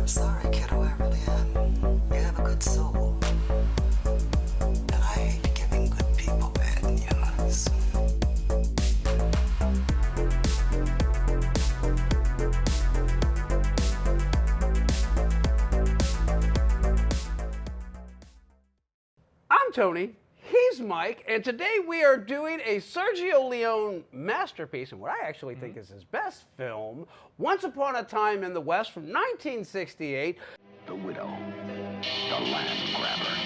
sorry, kiddo, I really am. You have a good soul. And I hate giving good people bad news. I'm Tony, he's Mike, and today we are doing a Sergio Leone masterpiece, and what I actually think is his best film, Once Upon a Time in the West from 1968. The widow, the land grabber,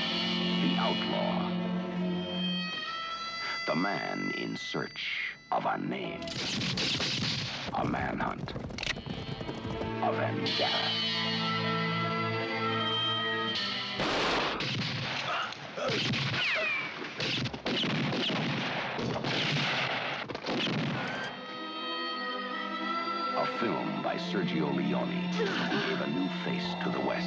the outlaw, the man in search of a name, a manhunt, a vendetta. A film by Sergio Leone, who gave a new face to the West.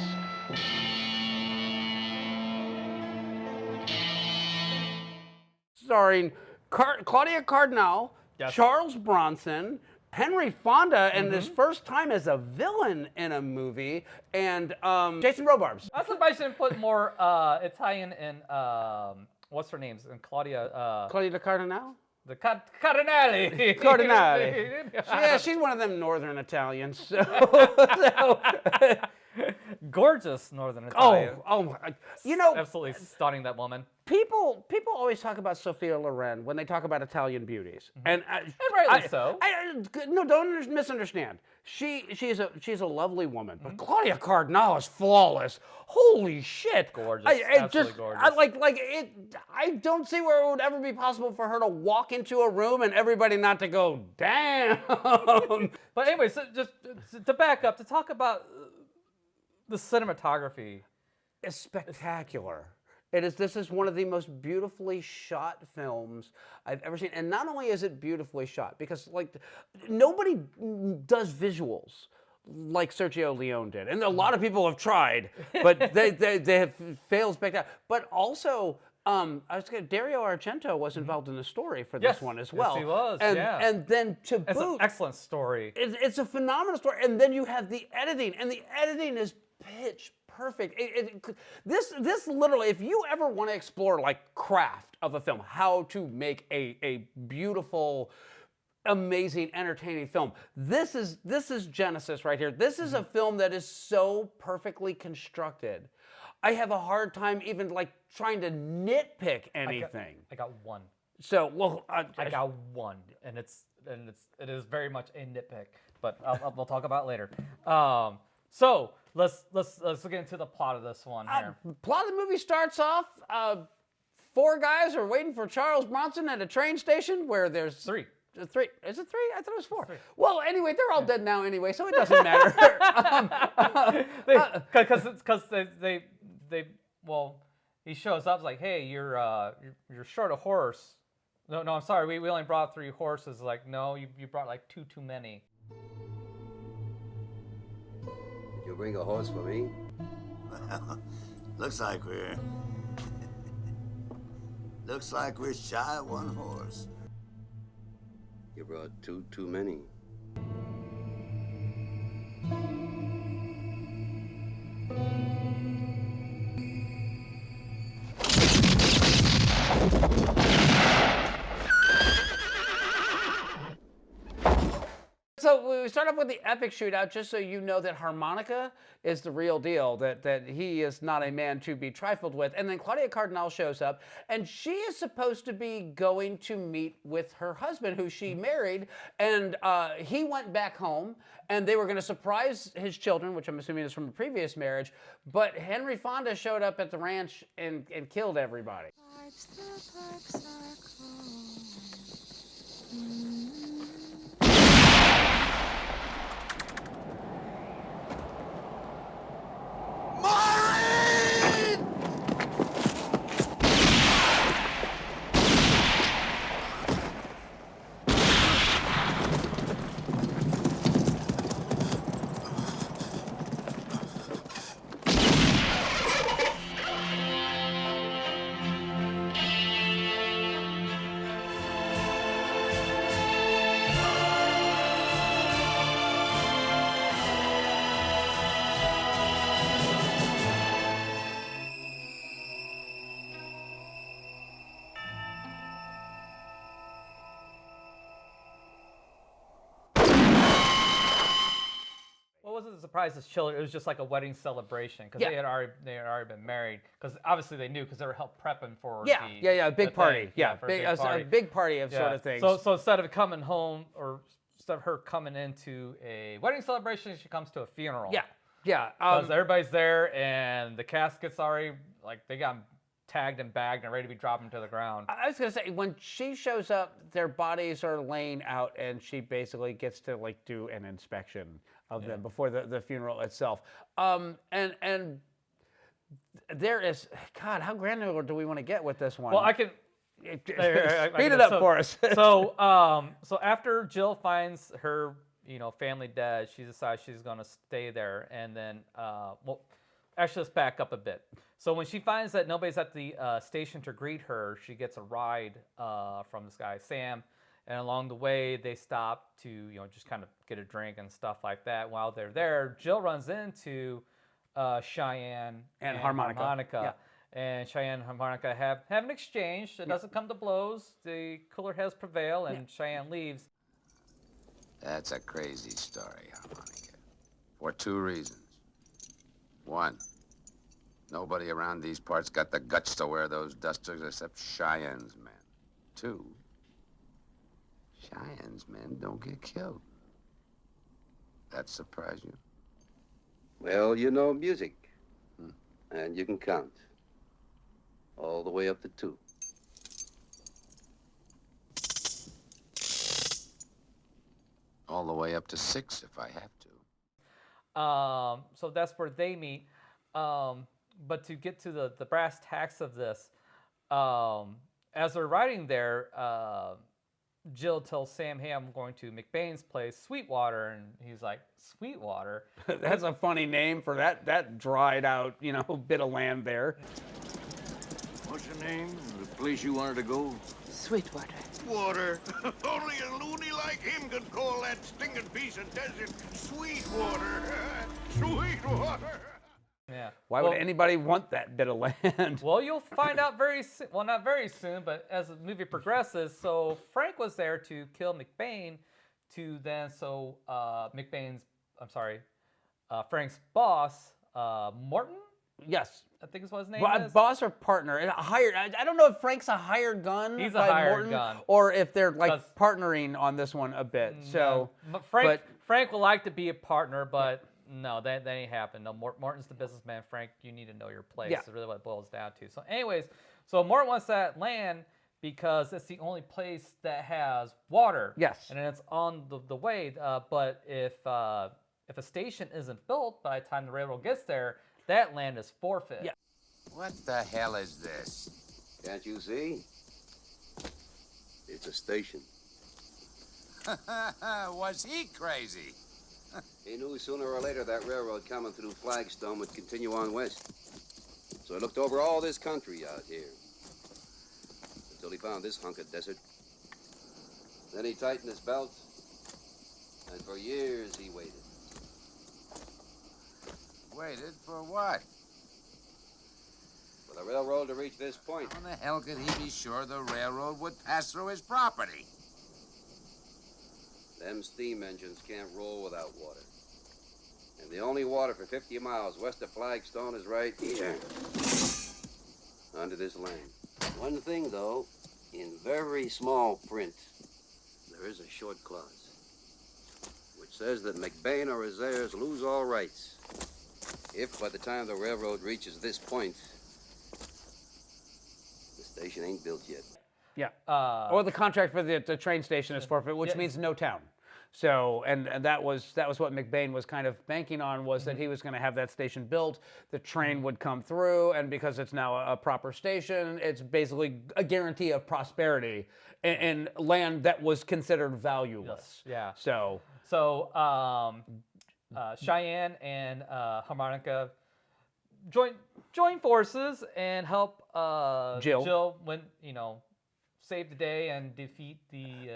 Starring Claudia Cardinale, Yes. Charles Bronson, Henry Fonda, and his first time as a villain in a movie, and Jason Robards. I was surprised you didn't put more Italian in, what's her name? In Claudia. Claudia Cardinale? The Cardinale. Cardinale. Yeah, she's one of them northern Italians. So, Gorgeous Northern Italian. oh my! You know, Absolutely stunning, that woman. people always talk about Sophia Loren when they talk about Italian beauties, and rightly so. No, don't misunderstand. She's a lovely woman, but Claudia Cardinale is flawless. Holy shit! Gorgeous, Just gorgeous. I don't see where it would ever be possible for her to walk into a room and everybody not to go, damn. But anyway, so just to back up, to talk about the cinematography. It's spectacular. This is one of the most beautifully shot films I've ever seen. And not only is it beautifully shot, because nobody does visuals like Sergio Leone did. And a lot of people have tried, but they have failed spectacular. But also, Dario Argento was involved in the story for this one as well. Yes, he was, and then to It's boot, an excellent story. it's a phenomenal story. And then you have the editing, and the editing is pitch perfect. This literally, if you ever want to explore craft of a film, how to make a beautiful, amazing, entertaining film, this is Genesis right here. This is a film that is so perfectly constructed. I have a hard time even trying to nitpick anything. I got one. So well, I got one, and it is very much a nitpick, but we'll talk about it later. So let's get into the plot of this one here. Plot of the movie starts off. 4 guys are waiting for Charles Bronson at a train station where there's 3. 3. Is it 3? I thought it was 4. 3. Well, anyway, they're all dead now anyway, so it doesn't matter. Because he shows up like, hey, you're short a horse. No, I'm sorry, we only brought 3 horses. Like, no, you brought 2 too many. You bring a horse for me? Well, looks like we're shy of 1 horse. You brought 2 too many. So we start off with the epic shootout, just so you know that Harmonica is the real deal, that he is not a man to be trifled with. And then Claudia Cardinale shows up, and she is supposed to be going to meet with her husband, who she married, and he went back home, and they were going to surprise his children, which I'm assuming is from a previous marriage, but Henry Fonda showed up at the ranch and killed everybody. wasn't a surprise to children. It was just like a wedding celebration because Yeah. they had already been married. Because obviously they knew because they were help prepping for Yeah, big the party. thing. Yeah, for big, a a big party of sort Yeah. of things. So instead of coming home or instead of her coming into a wedding celebration, she comes to a funeral. yeah, yeah. Because everybody's there and the casket's already like they got 'em tagged and bagged and ready to be dropped to the ground. I was gonna say when she shows up, their bodies are laying out, and she basically gets to like do an inspection of them before the funeral itself. And there is God, how granular do we want to get with this one? Well, I can Speed can- it up so- for us. so after Jill finds her, family dead, she decides she's gonna stay there, and then, well, actually, let's back up a bit. So when she finds that nobody's at the station to greet her, she gets a ride from this guy Sam, and along the way they stop to just kind of get a drink and stuff like that. While they're there, Jill runs into Cheyenne And Harmonica. And Cheyenne and Harmonica have an exchange. It doesn't come to blows. The cooler heads prevail, and Cheyenne leaves. That's a crazy story, Harmonica. For 2 reasons. 1, nobody around these parts got the guts to wear those dusters except Cheyenne's men. 2, Cheyenne's men don't get killed. That surprise you? Well, you know music. And you can count. All the way up to 2. All the way up to 6 if I have to. So that's where they meet. But to get to the brass tacks of this, as they're riding there, Jill tells Sam, "Hey, I'm going to McBain's place, Sweetwater," and he's like, "Sweetwater?" That's a funny name for that dried out, bit of land there. What's your name? The place you wanted to go? Sweetwater. Water. Only a loony like him could call that stinking piece of desert Sweetwater. Sweetwater. Yeah. Why would anybody want that bit of land? Well, you'll find out very soon. Well, not very soon, but as the movie progresses. So Frank was there to kill McBain, Frank's boss, Morton, Yes. I think is what his name is. Boss or partner? A hired. I don't know if Frank's a hired gun. He's a by hired Morton, gun. or if they're like 'Cause- partnering on this one a bit. So, But Frank would like to be a partner, but no, that ain't happened. No, Morton's the businessman. Frank, you need to know your place. Yeah. Is really what it boils down to. So, anyways, so Morton wants that land because it's the only place that has water. Yes. And it's on the way. But if a station isn't built by the time the railroad gets there, that land is forfeit. Yeah. What the hell is this? Can't you see? It's a station. Was he crazy? He knew sooner or later that railroad coming through Flagstone would continue on west. So he looked over all this country out here. Until he found this hunk of desert. Then he tightened his belt. And for years he waited. Waited for what? For the railroad to reach this point. How the hell could he be sure the railroad would pass through his property? Them steam engines can't roll without water. And the only water for 50 miles west of Flagstone is right here. Under this land. One thing, though, in very small print, there is a short clause, which says that McBain or his heirs lose all rights if by the time the railroad reaches this point, the station ain't built yet. Yeah. Or the contract for the train station is forfeit, which means no town. So, and that was what McBain was kind of banking on, was that he was going to have that station built, the train would come through, and because it's now a proper station, it's basically a guarantee of prosperity in land that was considered valueless. Yeah. So Cheyenne and Harmonica join forces and help Jill when save the day and defeat the.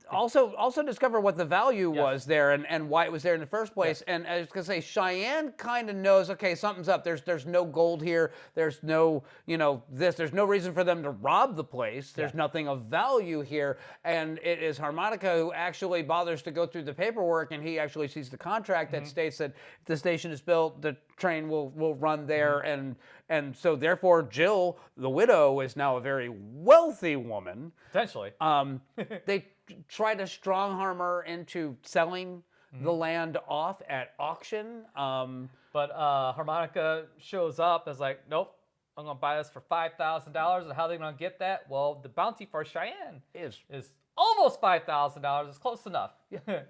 Also discover what the value was there and why it was there in the first place. And I was gonna say, Cheyenne kind of knows, okay, something's up. There's no gold here. There's no, there's no reason for them to rob the place. There's nothing of value here. And it is Harmonica who actually bothers to go through the paperwork, and he actually sees the contract that states that if the station is built, the train will run there, and so therefore Jill, the widow, is now a very wealthy woman. Potentially. They try to strong-arm her into selling the land off at auction. But Harmonica shows up as like, nope, I'm going to buy this for $5,000. And how are they going to get that? Well, the bounty for Cheyenne is almost $5,000. It's close enough.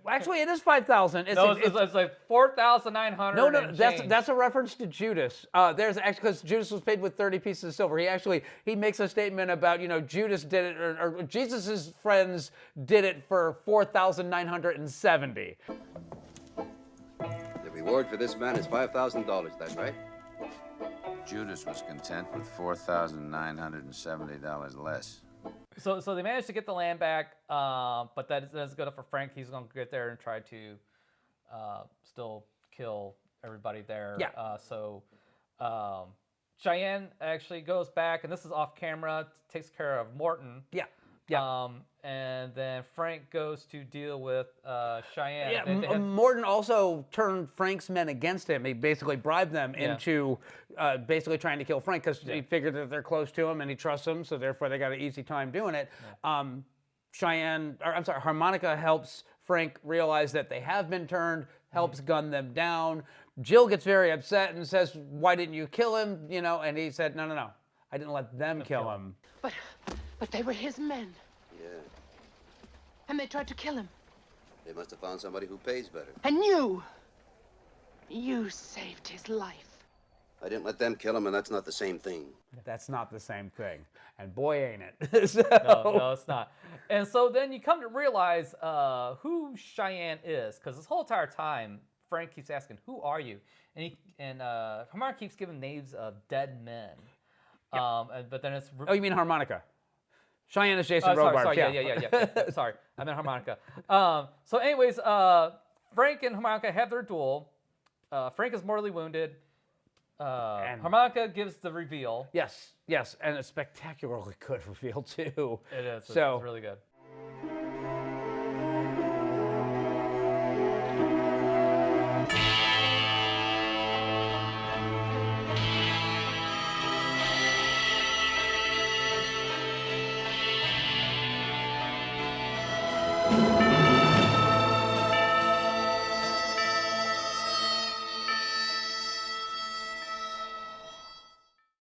Actually, it is $5,000. It's like $4,900. No, that's a reference to Judas. There's actually, because Judas was paid with 30 pieces of silver. He makes a statement about, Judas did it, or Jesus's friends did it for 4,970. The reward for this man is $5,000, that's right? Judas was content with $4,970 less. So they managed to get the land back, but that's good enough for Frank. He's going to get there and try to still kill everybody there. Yeah. So Cheyenne actually goes back, and this is off camera, takes care of Morton. Yeah. And then Frank goes to deal with Cheyenne. Yeah, Morton also turned Frank's men against him. He basically bribed them into basically trying to kill Frank because he figured that they're close to him and he trusts them, so therefore they got an easy time doing it. Harmonica helps Frank realize that they have been turned, helps gun them down. Jill gets very upset and says, "Why didn't you kill him?" And he said, "No, I didn't let them kill him." But they were his men. Yeah. And they tried to kill him. They must have found somebody who pays better. And you saved his life. I didn't let them kill him, and that's not the same thing. That's not the same thing. And boy, ain't it. No, it's not. And so then you come to realize who Cheyenne is, because this whole entire time, Frank keeps asking, "Who are you?" And Harmonica keeps giving names of dead men. But then it's... Oh, you mean Harmonica? Cheyenne is Jason Robards. Sorry, yeah. Sorry, I meant Harmonica. So anyways, Frank and Harmonica have their duel. Frank is mortally wounded. And Harmonica gives the reveal. Yes, and a spectacularly good reveal too. It is. It's really good.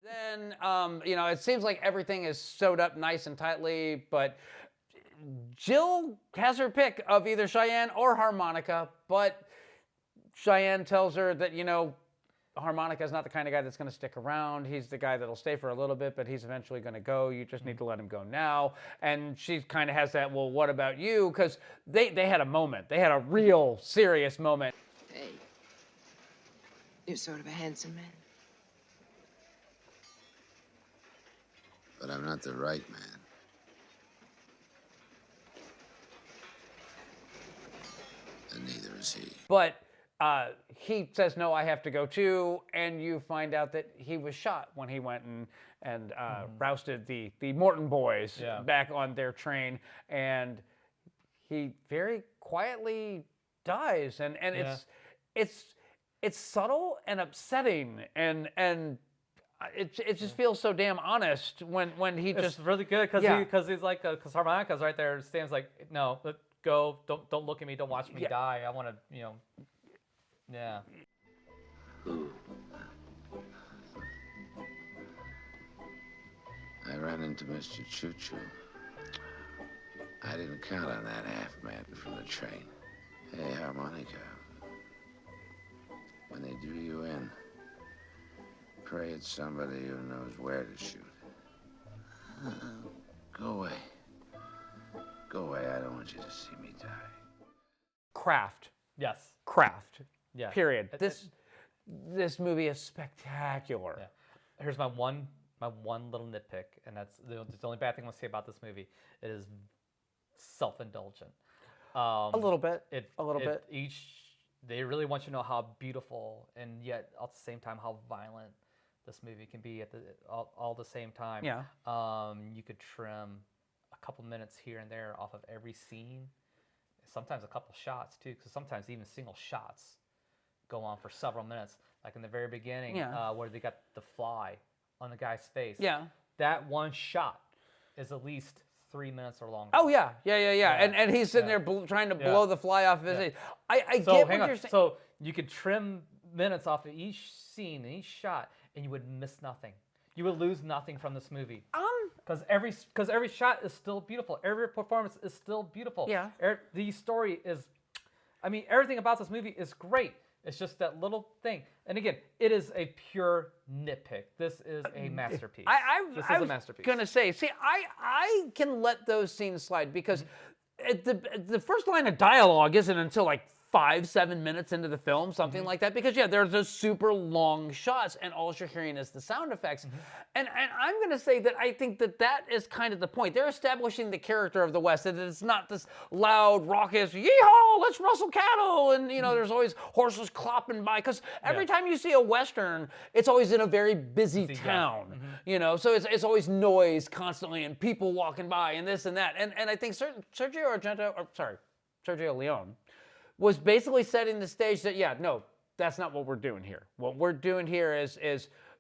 Then, it seems like everything is sewed up nice and tightly, but Jill has her pick of either Cheyenne or Harmonica, but Cheyenne tells her that, Harmonica is not the kind of guy that's going to stick around. He's the guy that'll stay for a little bit, but he's eventually going to go. You just need to let him go now. And she kind of has that, well, what about you? Because they had a moment. They had a real serious moment. Hey, you're sort of a handsome man. But I'm not the right man. And neither is he. But he says, no, I have to go too. And you find out that he was shot when he went and rousted the Morton boys back on their train. And he very quietly dies. And it's subtle and upsetting. And it just feels so damn honest when he it's just really good because he's like because Harmonica's right there. Stan's like, no, go, don't look at me, don't watch me die. I want to, yeah. I ran into Mr. Choo Choo. I didn't count on that half man from the train. Hey, Harmonica, when they do you in, pray it's somebody who knows where to shoot. Go away. Go away. I don't want you to see me die. Craft. Yes. Craft. Yeah. Period. This movie is spectacular. Yeah. Here's my one my one little nitpick, and that's the only bad thing I'm gonna say about this movie. It is self-indulgent. A little bit. A little bit. They really want you to know how beautiful and yet at the same time how violent this movie can be at all the same time. Yeah. You could trim a couple minutes here and there off of every scene. Sometimes a couple shots too, because sometimes even single shots go on for several minutes. Like in the very beginning, where they got the fly on the guy's face. Yeah. That one shot is at least 3 minutes or longer. Oh yeah. And he's sitting there trying to blow the fly off of his face. I get what you're saying. So you could trim minutes off of each scene and each shot, and you would miss nothing. You would lose nothing from this movie. Because every shot is still beautiful. Every performance is still beautiful. Yeah. The story is, I mean, everything about this movie is great. It's just that little thing. And again, it is a pure nitpick. This is a masterpiece. This is a masterpiece. Gonna say, see, I can let those scenes slide because the first line of dialogue isn't until like 5-7 minutes into the film, something like that, because there's those super long shots and all you're hearing is the sound effects. And I'm going to say that I think that is kind of the point. They're establishing the character of the West, that it's not this loud, raucous, yeehaw, let's rustle cattle, and there's always horses clopping by, because every time you see a Western, it's always in a very busy town, so it's always noise constantly and people walking by and this and that. And I think Sergio Leone was basically setting the stage that, no, that's not what we're doing here. What we're doing here is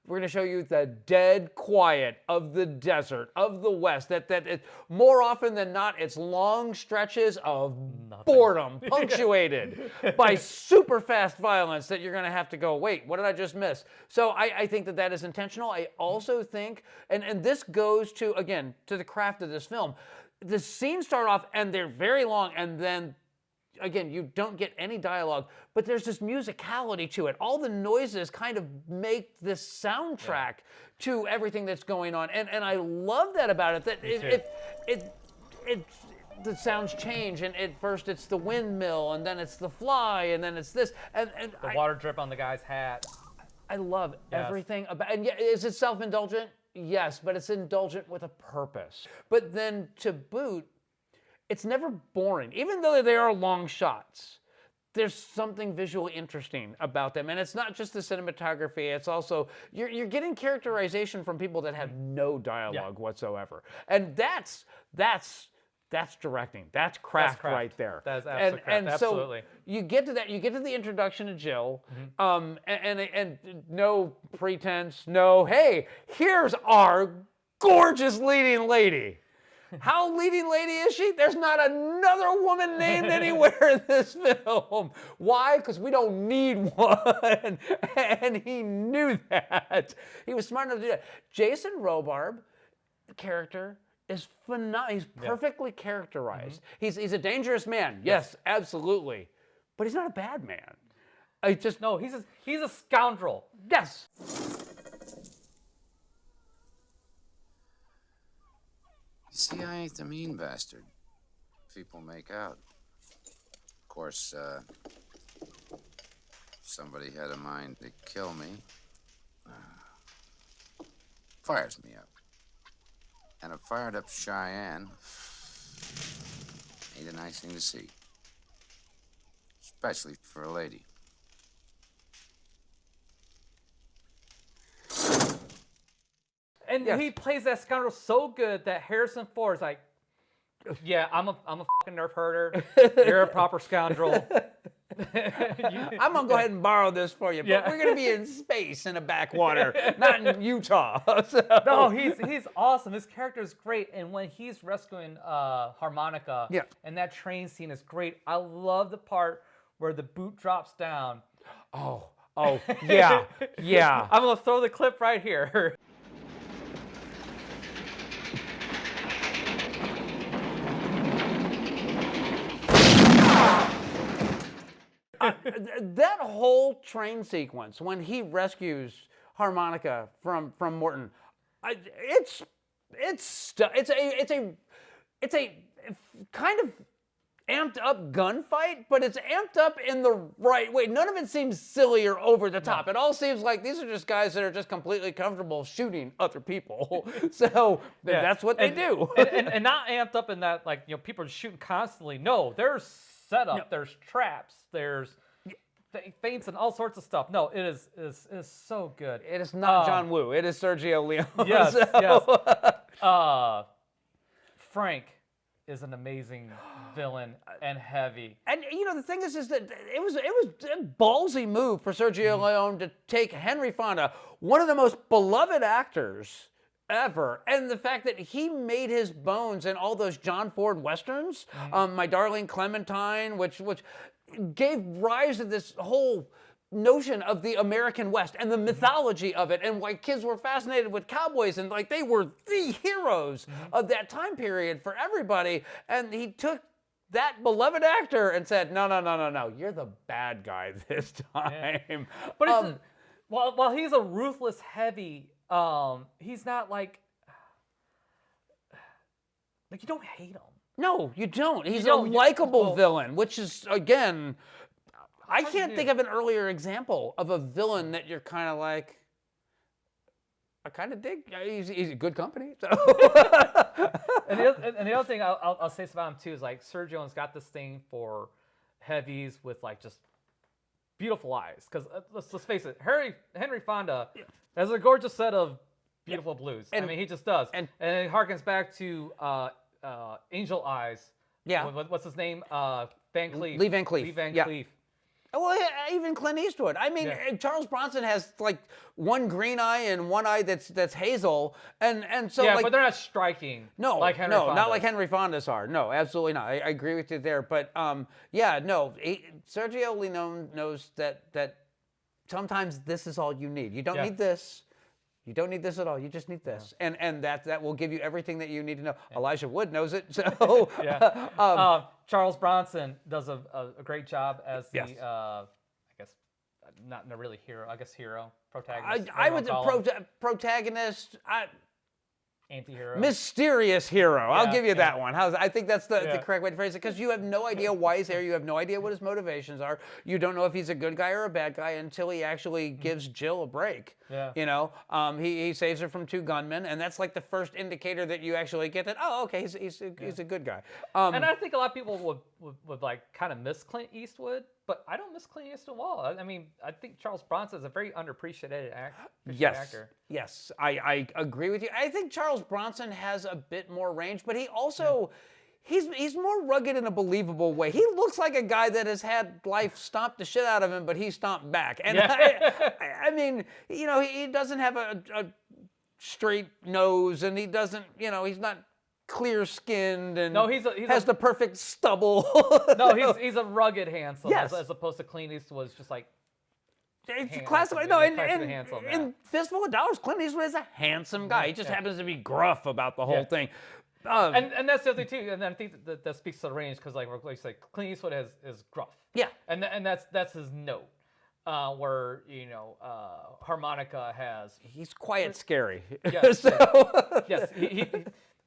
we're going to show you the dead quiet of the desert, of the West, that it, more often than not, it's long stretches of boredom, punctuated by super fast violence that you're going to have to go, wait, what did I just miss? So I think that is intentional. I also think, and this goes to, again, to the craft of this film, the scenes start off and they're very long, and then again, you don't get any dialogue, but there's this musicality to it. All the noises kind of make this soundtrack to everything that's going on, and I love that about it. That the sounds change, and at first it's the windmill, and then it's the fly, and then it's this, and the water drip on the guy's hat. I love everything about. And is it self-indulgent? Yes, but it's indulgent with a purpose. But then to boot, it's never boring. Even though they are long shots, there's something visually interesting about them. And it's not just the cinematography, it's also, you're getting characterization from people that have no dialogue whatsoever. And that's directing. That's craft right there. That's absolutely craft. Absolutely. So you get to that, you get to the introduction of Jill, and no pretense, no, hey, here's our gorgeous leading lady. How leading lady is she? There's not another woman named anywhere in this film. Why? Because we don't need one. And he knew that. He was smart enough to do that. Jason Robards, character, is phenomenal. He's perfectly characterized. He's a dangerous man. Yes, absolutely. But he's not a bad man. No, he's a scoundrel. Yes. See, I ain't the mean bastard people make out. Of course, if somebody had a mind to kill me, fires me up. And a fired up Cheyenne ain't a nice thing to see. Especially for a lady. And he plays that scoundrel so good that Harrison Ford is like, yeah, I'm a fucking nerf herder. You're a proper scoundrel. I'm gonna go ahead and borrow this for you, but we're gonna be in space in a backwater, not in Utah. So. No, he's awesome. His character is great, and when he's rescuing Harmonica, and that train scene is great. I love the part where the boot drops down. Oh, yeah. I'm gonna throw the clip right here. That whole train sequence when he rescues Harmonica from Morton, it's a kind of amped up gunfight, but it's amped up in the right way. None of it seems silly or over the top. It all seems like these are just guys that are just completely comfortable shooting other people. So that's what they do. and not amped up in that, like, people are shooting constantly. No, there's setup, there's traps, there's feints and all sorts of stuff. No, it is so good. It is not John Woo. It is Sergio Leone. Yes, so. yes. Frank is an amazing villain and heavy. And the thing is that it was a ballsy move for Sergio Leone to take Henry Fonda, one of the most beloved actors ever, and the fact that he made his bones in all those John Ford westerns, My Darling Clementine, which gave rise to this whole notion of the American West and the mythology of it, and why kids were fascinated with cowboys, and like they were the heroes of that time period for everybody. And he took that beloved actor and said, no, you're the bad guy this time. Yeah. But while he's a ruthless heavy, he's not like you don't hate him. No, you don't. He's a likable villain, which is, again, I can't think of an earlier example of a villain that you're kind of like, I kind of dig. He's a good company. So. and the other thing I'll say about him too is, like, Sergio's got this thing for heavies with, like, just beautiful eyes. Because let's face it, Henry Fonda has a gorgeous set of beautiful blues. I mean, he just does. And it harkens back to Angel Eyes. Yeah. What's his name? Van Cleef. Lee Van Cleef. Lee Van Yeah. Cleef. Well, even Clint Eastwood. I mean, Charles Bronson has like one green eye and one eye that's hazel, and so like, but they're not striking. No, like Henry Fonda's. Not like Henry Fonda's are. No, absolutely not. I agree with you there. But Sergio Leone knows that sometimes this is all you need. You don't need this. You don't need this at all. You just need this, and that will give you everything that you need to know. Elijah Wood knows it. So Charles Bronson does a great job as the I guess not really hero. I guess hero protagonist. I would protagonist. Anti-hero. Mysterious hero. I'll give you that one. I think that's the correct way to phrase it, because you have no idea why he's there. You have no idea what his motivations are. You don't know if he's a good guy or a bad guy until he actually gives Jill a break. Yeah. He saves her from two gunmen, and that's like the first indicator that you actually get that, oh, okay, he's a good guy. And I think a lot of people would like kind of miss Clint Eastwood, but I don't miss Clint Eastwood at all. I mean, I think Charles Bronson is a very underappreciated actor. Yes, I agree with you. I think Charles Bronson has a bit more range, but he also, he's more rugged in a believable way. He looks like a guy that has had life stomp the shit out of him, but he stomped back. And I mean, he doesn't have a straight nose, and he doesn't, he's not clear-skinned, and has the perfect stubble. No, he's a rugged handsome, as opposed to Clint Eastwood's just like. It's classic. No, in Fistful of Dollars, Clint Eastwood is a handsome guy. He just happens to be gruff about the whole thing. And that's the other thing too. And I think that speaks to the range, because like you say, Clint Eastwood is gruff. Yeah. And that's his note. Where Harmonica has. He's quiet, scary. Yes. Yes.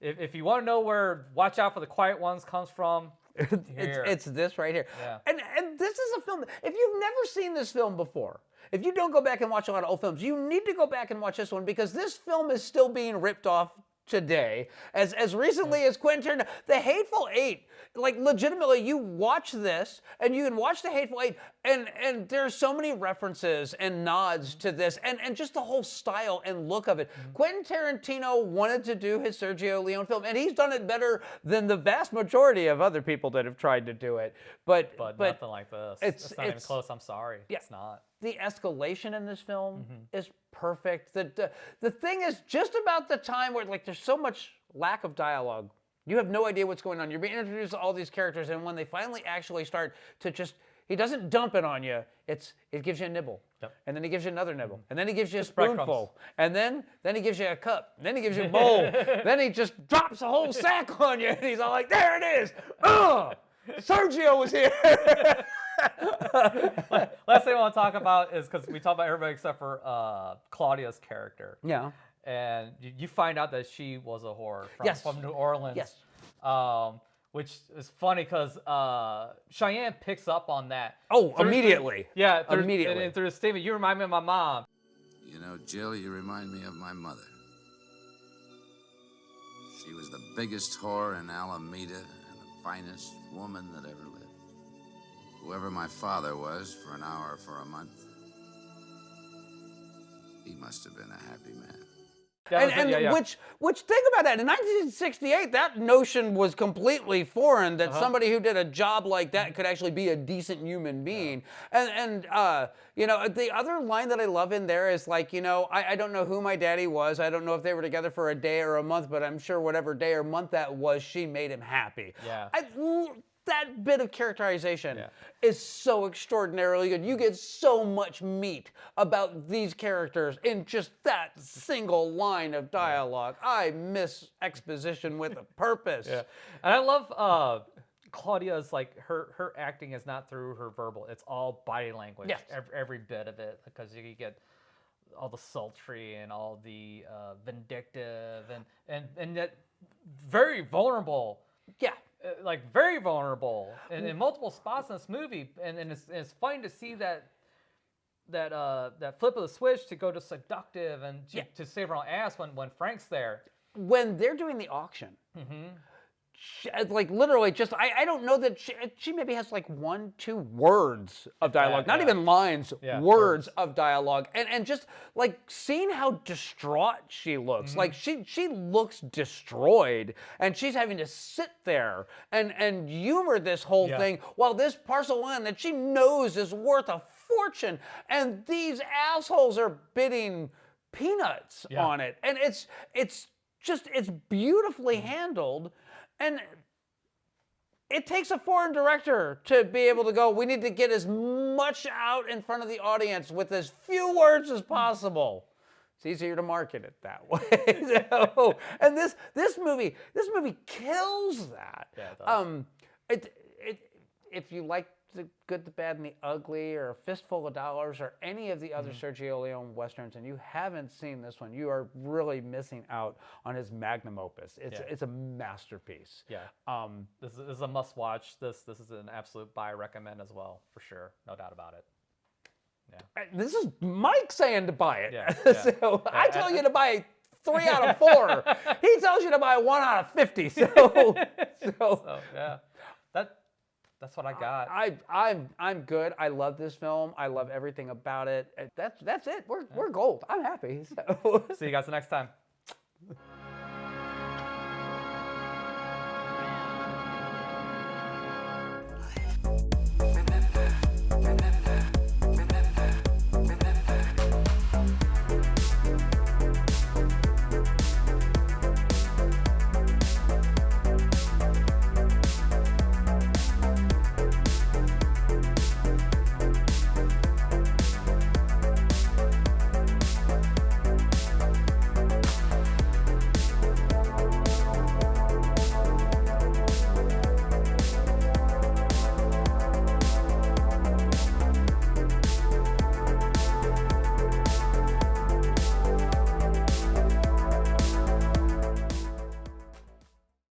If you want to know where "Watch Out for the Quiet Ones" comes from, it's this right here. Yeah. And this is a film. If you've never seen this film before, if you don't go back and watch a lot of old films, you need to go back and watch this one, because this film is still being ripped off today, as recently as Quentin Tarantino. The Hateful Eight, like legitimately, you watch this and you can watch The Hateful Eight, and there's so many references and nods to this, and just the whole style and look of it. Quentin Tarantino wanted to do his Sergio Leone film, and he's done it better than the vast majority of other people that have tried to do it. But nothing like this. It's not even close. I'm sorry. Yeah, it's not. The escalation in this film is perfect. The thing is just about the time where like there's so much lack of dialogue. You have no idea what's going on. You're being introduced to all these characters, and when they finally actually start to just, he doesn't dump it on you. It gives you a nibble, and then he gives you another nibble, and then he gives you a spoonful, and then he gives you a cup, and then he gives you a bowl, then he just drops a whole sack on you, and he's all like, there it is. Sergio was here. Last thing I want to talk about is, because we talk about everybody except for Claudia's character. And you find out that she was a whore from New Orleans. which is funny because Cheyenne picks up on that. Oh, immediately. Yeah, immediately. And through the statement, you remind me of my mom. You know, Jill, you remind me of my mother. She was the biggest whore in Alameda and the finest woman that ever lived. Whoever my father was for an hour or for a month, he must have been a happy man. Which think about that. In 1968, that notion was completely foreign. That somebody who did a job like that could actually be a decent human being. And you know, the other line that I love in there is like, you know, I don't know who my daddy was. I don't know if they were together for a day or a month, but I'm sure whatever day or month that was, she made him happy. Yeah. That bit of characterization is so extraordinarily good. You get so much meat about these characters in just that single line of dialogue. I miss exposition with a purpose. Yeah. And I love Claudia's, like, her acting is not through her verbal. It's all body language. Yes. Every bit of it, because you get all the sultry and all the vindictive and yet very vulnerable. Yeah. Like very vulnerable in multiple spots in this movie, and it's funny to see that flip of the switch to go to seductive and to save her own ass when Frank's there. When they're doing the auction, like literally just, I don't know that she maybe has like 1-2 words of dialogue, not even lines, words of dialogue. And just like seeing how distraught she looks, like she looks destroyed, and she's having to sit there and humor this whole thing while this parcel land that she knows is worth a fortune, and these assholes are bidding peanuts on it. And it's beautifully handled. And it takes a foreign director to be able to go, we need to get as much out in front of the audience with as few words as possible. It's easier to market it that way. So, and this movie kills that. Yeah, it does. If you like The Good, the Bad, and the Ugly, or A Fistful of Dollars, or any of the other Sergio Leone westerns, and you haven't seen this one, you are really missing out on his magnum opus. It's a masterpiece. Yeah. This is a must-watch. This is an absolute buy recommend as well, for sure, no doubt about it. Yeah. This is Mike saying to buy it. Yeah. So I tell you to buy 3 out of 4. He tells you to buy 1 out of 50. So yeah. That's what I got. I'm good. I love this film. I love everything about it. That's it. We're gold. I'm happy. So. See you guys next time.